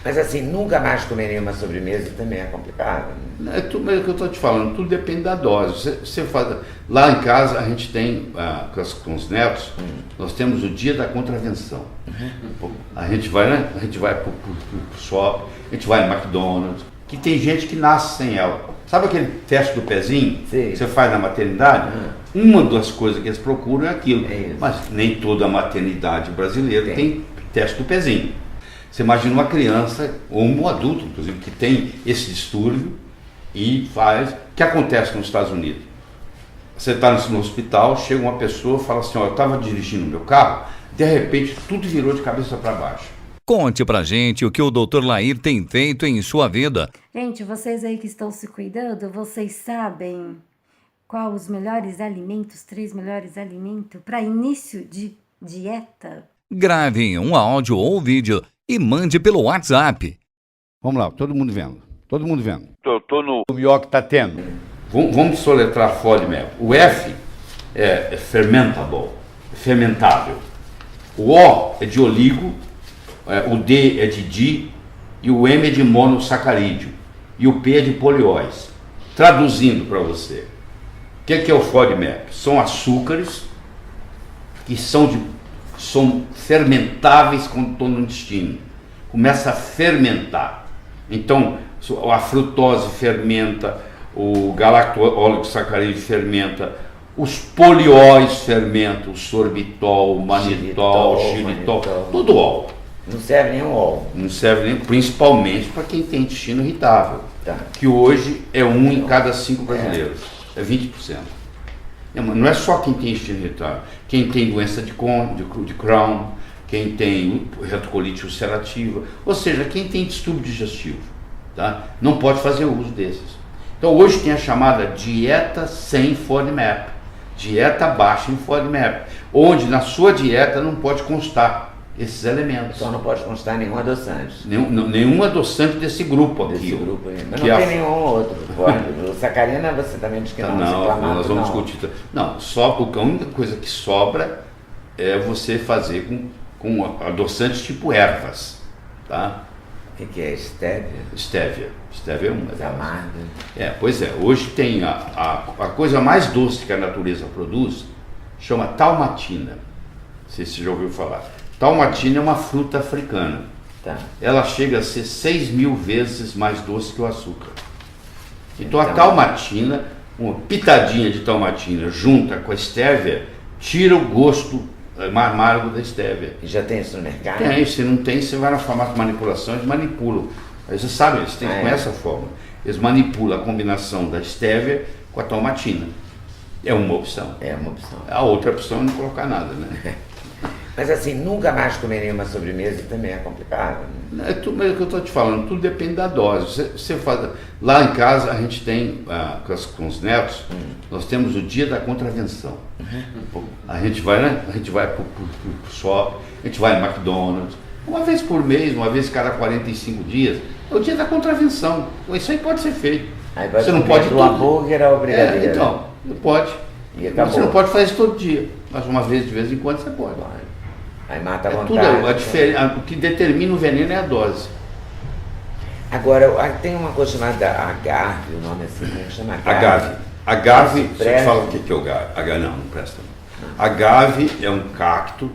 Mas assim, nunca mais comer nenhuma sobremesa também é complicado, né? Mas é o que eu estou te falando, tudo depende da dose. Você faz, lá em casa a gente tem, com os netos, nós temos o dia da contravenção. A gente vai, né? A gente vai pro shopping, a gente vai no McDonald's, que tem gente que nasce sem ela. Sabe aquele teste do pezinho que você faz na maternidade? Uma das coisas que eles procuram é aquilo. Mas nem toda maternidade brasileira tem teste do pezinho. Você imagina uma criança, ou um adulto, inclusive, que tem esse distúrbio e faz. O que acontece nos Estados Unidos? Você está no hospital, chega uma pessoa e fala assim: ó, eu estava dirigindo o meu carro, de repente tudo virou de cabeça para baixo. Conte pra gente o que o Dr. Lair tem feito em sua vida. Gente, vocês aí que estão se cuidando, vocês sabem quais os melhores alimentos, 3 melhores alimentos para início de dieta? Grave um áudio ou vídeo e mande pelo WhatsApp. Vamos lá, todo mundo vendo. Todo mundo vendo. Tô no... O melhor que está tendo. Vamos soletrar FODMAP. O F é fermentable, fermentável. O O é de oligo, o D é de di e o M é de monossacarídeo. E o P é de polióis. Traduzindo para você, o que é o FODMAP? São açúcares que são fermentáveis quando estão no intestino. Começa a fermentar. Então, a frutose fermenta, o galacto-oligosacarídeo fermenta, os polióis fermentam, o sorbitol, o manitol, o xilitol, tudo ol. Não serve nem o ol. Não serve nem, principalmente para quem tem intestino irritável, que hoje é 1 em cada 5 brasileiros, é 20%. Não é só quem tem intestino irritável, quem tem doença de Crohn, quem tem retocolite ulcerativa, ou seja, quem tem distúrbio digestivo, tá? Não pode fazer uso desses. Então hoje tem a chamada dieta sem FODMAP, dieta baixa em FODMAP, onde na sua dieta não pode constar esses elementos. Então não pode constar nenhum adoçante. Nenhum adoçante desse grupo aqui. Desse grupo aí. Mas não tem nenhum outro. O sacarina você também diz que não. Não, nós vamos discutir. Não, a única coisa que sobra é você fazer com adoçantes tipo ervas, tá? O que é estévia? Estévia é uma. Mas amarga. Pois é. Hoje tem a coisa mais doce que a natureza produz, chama talmatina. Não sei se você já ouviu falar. Talmatina é uma fruta africana. Tá. Ela chega a ser 6.000 vezes mais doce que o açúcar. Então a talmatina, uma pitadinha de talmatina junta com a estévia, tira o gosto amargo da estévia. E já tem isso no mercado? Tem, se não tem, você vai na farmácia de manipulação, eles manipulam. Aí você sabe, eles têm com essa forma. Eles manipulam a combinação da estévia com a talmatina. É uma opção. É uma opção. A outra opção é não colocar nada, né? Mas assim, nunca mais comer nenhuma sobremesa também é complicado, né? É o que eu estou te falando, tudo depende da dose. Você faz, lá em casa a gente tem, com os netos, nós temos o dia da contravenção. A gente vai, né? A gente vai pro shopping, a gente vai no McDonald's, uma vez por mês, uma vez cada 45 dias, é o dia da contravenção. Isso aí pode ser feito. Aí você não pode do hambúrguer ao brigadeiro. Então, não pode. E acabou. Você não pode fazer isso todo dia, mas uma vez de vez em quando você pode. Aí mata a vontade. O que determina o veneno é a dose. Agora, tem uma coisa chamada agave, o nome assim, como é que chama? Agave, você fala o que é o agave? Não presta não. Agave é um cacto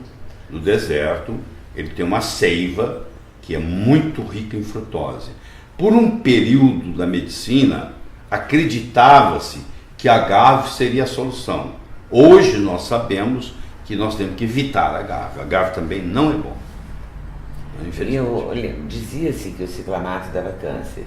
do deserto, ele tem uma seiva que é muito rica em frutose. Por um período da medicina, acreditava-se que a agave seria a solução. Hoje nós sabemos que nós temos que evitar a agave. A agave também não é bom. Dizia-se que o ciclamato dava câncer.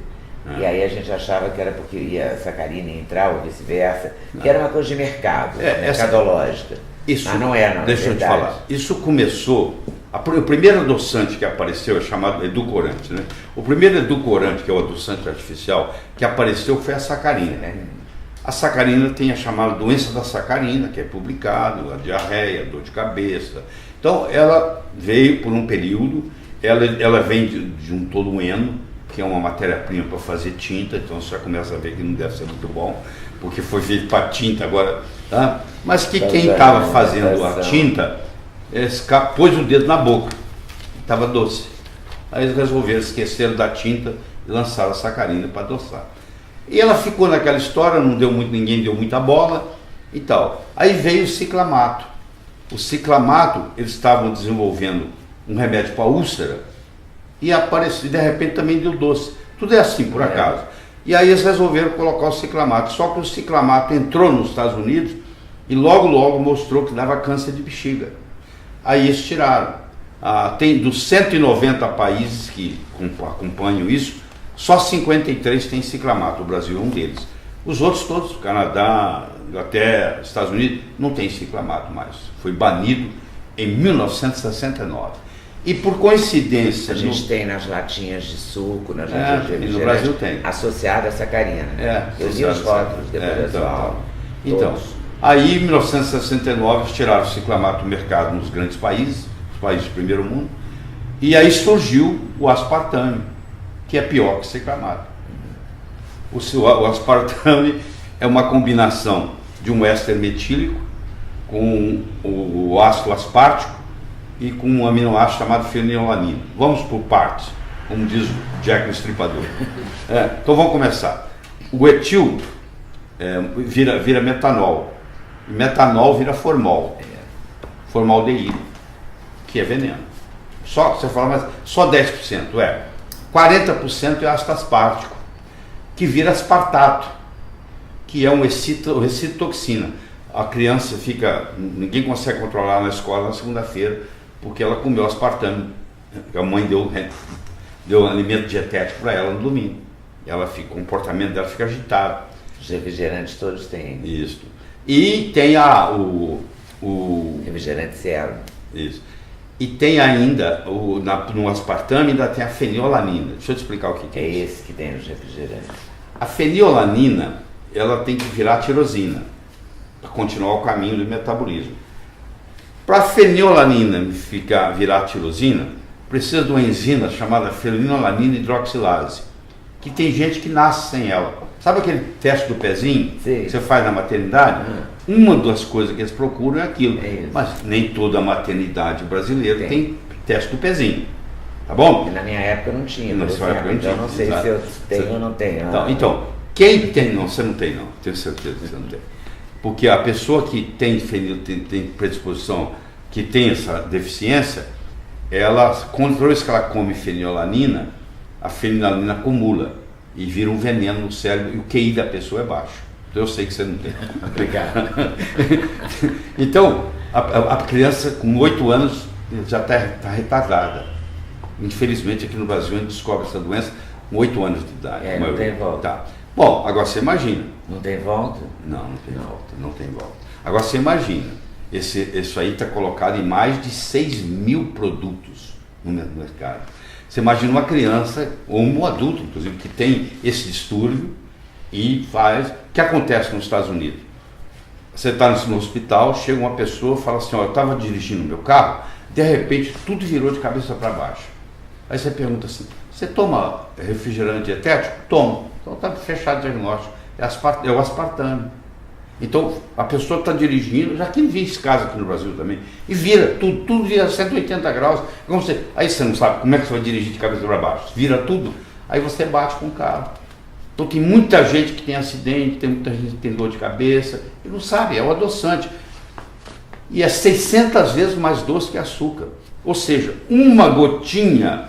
E aí a gente achava que era porque ia a sacarina entrar ou vice-versa, que era uma coisa de mercado, mercadológica. Isso, mas não é, não. Deixa eu te falar. Isso começou. O primeiro adoçante que apareceu é chamado edulcorante, né? O primeiro edulcorante, que é o adoçante artificial, que apareceu foi a sacarina. A sacarina tem a chamada doença da sacarina, que é publicado, a diarreia, a dor de cabeça. Então, ela veio por um período, ela vem de um tolueno, que é uma matéria-prima para fazer tinta, então você já começa a ver que não deve ser muito bom, porque foi feito para tinta agora. Tá? Mas que quem estava fazendo a tinta, pôs o dedo na boca, estava doce. Aí eles resolveram esquecer da tinta e lançaram a sacarina para adoçar. E ela ficou naquela história, ninguém deu muita bola e tal. Aí veio o ciclamato. O ciclamato, eles estavam desenvolvendo um remédio para úlcera e apareceu, de repente também deu doce. Tudo é assim, por acaso. E aí eles resolveram colocar o ciclamato. Só que o ciclamato entrou nos Estados Unidos e logo mostrou que dava câncer de bexiga. Aí eles tiraram. Tem dos 190 países que acompanham isso, só 53 tem ciclamato. O Brasil é um deles. Os outros todos, Canadá, Inglaterra, Estados Unidos, não tem ciclamato mais. Foi banido em 1969. E por coincidência... A gente tem nas latinhas de suco, nas latinhas de refrigerante, no Brasil tem. Associada a sacarina. Eu li os rótulos depois da sua aula. Então, aí em 1969 tiraram o ciclamato do mercado nos grandes países, os países do primeiro mundo, e aí surgiu o aspartame, que é pior que o ciclamato. O aspartame é uma combinação de um éster metílico com o ácido aspartico e com um aminoácido chamado fenilalanina. Vamos por partes, como diz o Jack o Estripador. Então vamos começar. O etil vira metanol. E metanol vira formol. Formaldeído, que é veneno. Você fala, mas só 10%? 40% é ácido aspartico, que vira aspartato, que é uma excitotoxina. A criança ninguém consegue controlar na escola na segunda-feira, porque ela comeu aspartame. A mãe deu um alimento dietético para ela no domingo. O comportamento dela fica agitado. Os refrigerantes todos têm. Isso. E tem o refrigerante zero. Isso. E tem ainda, no aspartame, ainda tem a fenilalanina. Deixa eu te explicar o que é isso. Esse que tem nos refrigerantes. A fenilalanina, ela tem que virar tirosina, para continuar o caminho do metabolismo. Para a fenilalanina virar tirosina, precisa de uma enzima chamada fenilalanina hidroxilase, que tem gente que nasce sem ela. Sabe aquele teste do pezinho que você faz na maternidade? Uma das coisas que eles procuram é aquilo. Mas nem toda a maternidade brasileira tem teste do pezinho. Tá bom? E na minha época não tinha. Na sua época não tinha. Eu não sei se eu tenho ou não tenho. Então, quem tem... Não, você não tem não. Tenho certeza que você não tem. Porque a pessoa que tem predisposição, que tem essa deficiência, ela, toda vez que ela come fenilalanina, a fenilalanina acumula e vira um veneno no cérebro e o QI da pessoa é baixo. Então eu sei que você não tem. Obrigado. Então, a criança com 8 anos já está retardada. Infelizmente aqui no Brasil a gente descobre essa doença com 8 anos de idade. Não tem volta. Tá. Bom, agora você imagina. Não tem volta? Não tem volta, não tem volta. Agora você imagina, isso aí está colocado em mais de 6.000 produtos no mercado. Você imagina uma criança, ou um adulto, inclusive, que tem esse distúrbio e faz... O que acontece nos Estados Unidos? Você está no hospital, chega uma pessoa e fala assim, eu estava dirigindo o meu carro, de repente tudo virou de cabeça para baixo. Aí você pergunta assim, você toma refrigerante dietético? Tomo. Então está fechado o diagnóstico. É o aspartame. Então a pessoa está dirigindo, já que vi esse caso aqui no Brasil também, e vira, tudo vira 180 graus. Aí você não sabe como é que você vai dirigir de cabeça para baixo. Vira tudo, aí você bate com o carro. Então tem muita gente que tem acidente, tem muita gente que tem dor de cabeça, e não sabe, é o adoçante. E é 600 vezes mais doce que açúcar. Ou seja, uma gotinha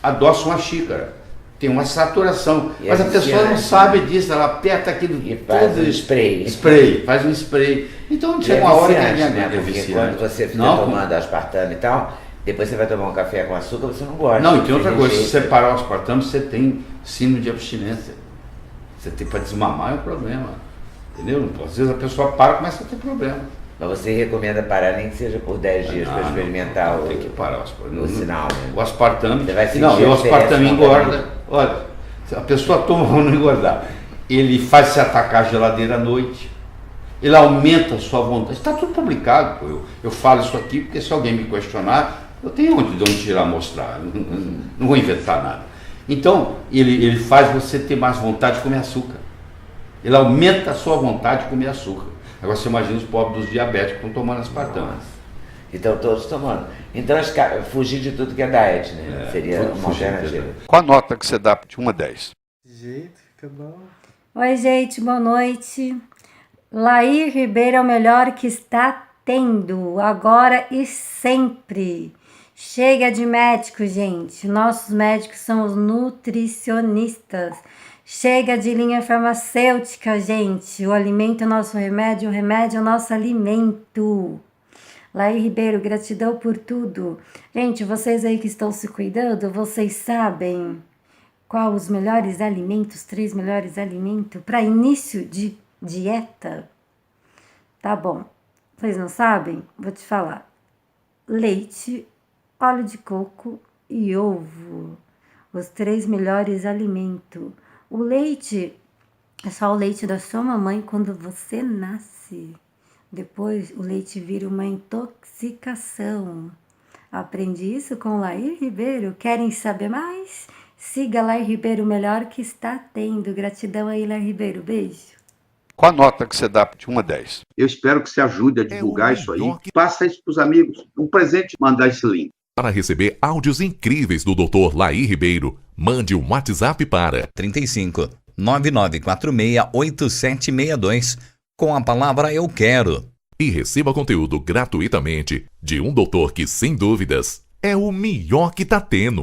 adoça uma xícara. Tem uma saturação, mas a pessoa não sabe disso, ela aperta aquilo e faz um spray. Faz um spray. Então chega uma hora que né? Porque quando você fica tomando aspartame e tal, depois você vai tomar um café com açúcar, você não gosta. Não, e tem outra coisa, se você parar o aspartame, você tem síndrome de abstinência. Você tem para desmamar é um problema. Entendeu? Às vezes a pessoa para e começa a ter problema. Mas você recomenda parar nem que seja por 10 dias para experimentar tem que parar o aspartame. O sinal, né? O aspartame. Não, o aspartame engorda. Olha, a pessoa toma para não engordar. Ele faz se atacar a geladeira à noite. Ele aumenta a sua vontade. Está tudo publicado. Eu falo isso aqui porque se alguém me questionar, eu tenho de onde tirar, mostrar. Não vou inventar nada. Então, ele faz você ter mais vontade de comer açúcar. Ele aumenta a sua vontade de comer açúcar. Agora você imagina os pobres dos diabéticos que estão tomando aspartame. Então todos tomando. Então fugir de tudo que é diet, né? Seria uma alternativa. Qual a nota que você dá de 1 a 10? Jeito, fica bom. Oi, gente, boa noite. Laí Ribeiro é o melhor que está tendo, agora e sempre. Chega de médico, gente. Nossos médicos são os nutricionistas. Chega de linha farmacêutica, gente. O alimento é nosso remédio, o remédio é o nosso alimento. Laí Ribeiro, gratidão por tudo. Gente, vocês aí que estão se cuidando, vocês sabem qual os melhores alimentos, 3 melhores alimentos para início de dieta? Tá bom. Vocês não sabem? Vou te falar. Leite, óleo de coco e ovo. Os 3 melhores alimentos. O leite é só o leite da sua mamãe quando você nasce. Depois o leite vira uma intoxicação. Aprendi isso com Laí Ribeiro. Querem saber mais? Siga Laí Ribeiro, o melhor que está tendo. Gratidão aí, Laí Ribeiro. Beijo. Qual a nota que você dá de 1 a 10? Eu espero que você ajude a divulgar isso aí. Passa isso para os amigos. Um presente, mandar esse link. Para receber áudios incríveis do Dr. Laí Ribeiro, mande um WhatsApp para 35 9946 8762 com a palavra Eu Quero. e receba conteúdo gratuitamente de um doutor que, sem dúvidas, é o melhor que tá tendo.